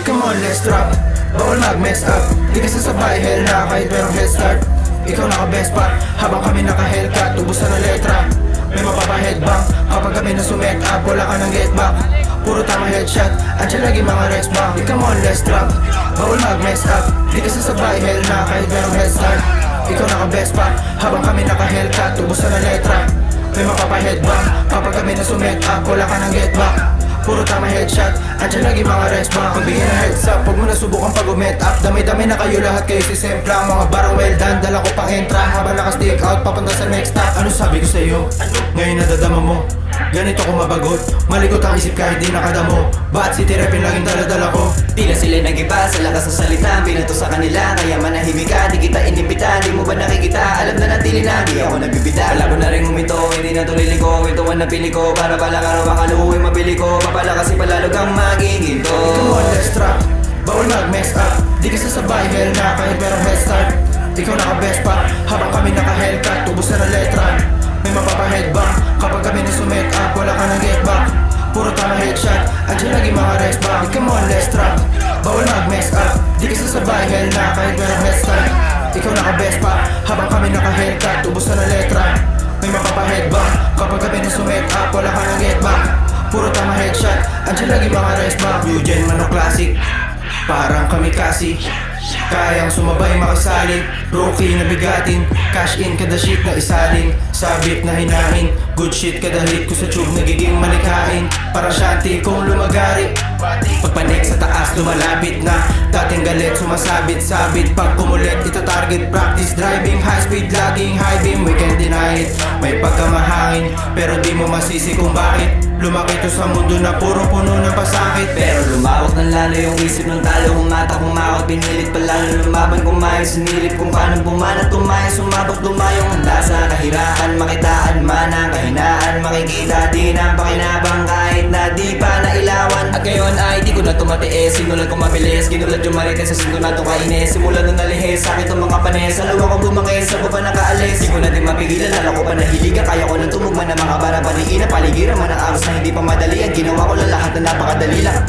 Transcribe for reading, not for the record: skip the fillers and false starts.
Come on, let's drop. Bawal mag-mess up. Di ka sasabay, hell na kahit merong head start. Ikaw naka-best pa, habang kami naka-hellcat. Tubusan ng letra, may mapapa-headbang. Kapag kami na sumet up, wala ka ng get back. Puro tama headshot, andyan lagi mga rest bang. Come on, let's drop. Bawal mag-mess up. Di ka sasabay, hell na kahit merong head start. Ikaw naka-best pa, habang kami naka-hellcat. Tubusan ng letra, may mapapa-headbang. Kapag kami na sumet up, wala ka ng get back. Puro tama headshot, andyan lagi mga rest bang. Pagbigyan ng heads up, huwag mo na subukan pag-umet up. Dami-dami na kayo lahat kayo si Sempla. Mga barang well done, dala ko pang entra. Habang naka-stick out, papunta sa next stop. Ano sabi ko sa'yo? Ngayon nadadama mo, ganito ko mabagot. Malikot ang isip kahit di nakadamo. Ba't si Tirepin laging dala-dala ko? Tila sila nag-iba sa lakas sa salita. Binato sa kanila, kaya manahimik ka. Di kita inibita, di mo ba nakikita? Alam na natili na, di ako nabibita. Alam ko na rin humito, hindi na tuloy ko. Ito ang napili ko, para pala araw makaluwi mabili ko. Papala kasi palalo kang magiging to. Come on, let's drop. Bawal mag-mess up. Di ka sasabay, hell na kahit merong head start. Ikaw naka-best pa, habang kami naka-hellcat. Tubusan ng letra, may mapapa-headbang. Kapag kami na sumet up, wala ka ng get back. Puro tama headshot, andyan lagi mga rest bang. Come on, let's drop. Bawal mag-mess up. Di ka sasabay, hell na kahit merong head start. Ikaw naka-best pa, habang kami naka-hellcat. Tubusan ng letra, may mapapa-headbang. Kapag kami na sumet up, wala ka ng get back. Puro tama headshot, andyan lagi mga rest bang. New gen man o classic, parang kamikasi. Kayang sumabay makasali. Rookie na bigatin, cash in kada shit na isalin. Sabit na hinahin, good shit kada hit ko sa tube nagiging malikain. Parang shanty kung lumagari, pagpanik sa taas lumalapit na. Dating galit sumasabit-sabit, pag kumulit ito target. Practice driving, high speed laging high beam, we can't deny it. May pagkamahangin, pero di mo masisi kung bakit lumaki to sa mundo na puro puno ng pasakit. Pero lumawak ng lalo yung isip ng talo. Humata kumakot, pinilit pa lalo lumaban. Kumain, sinilip kung paano bumanat. Tumayo, sumabot, lumayong handa sa kahirapan. Makitaan man ang kahinaan, makikita din ang pakinabang kahit na di pa nailawan. At ngayon ay di ko na tumatiis, sinulat ko mabilis. Ginulat yung marites sa singko na to kainis. Simula nung nalihis, sakit ang mga panes. Sa luwa ko bumangis, sa baba nakaalis. Di ko na din mapigilan, lalo ko pa nahiligan. Kaya ko nang tumugman ng mga bara paniina. Paligiran man ang aros na hindi pa madali. Ang ginawa ko lang lahat na napakadali lang.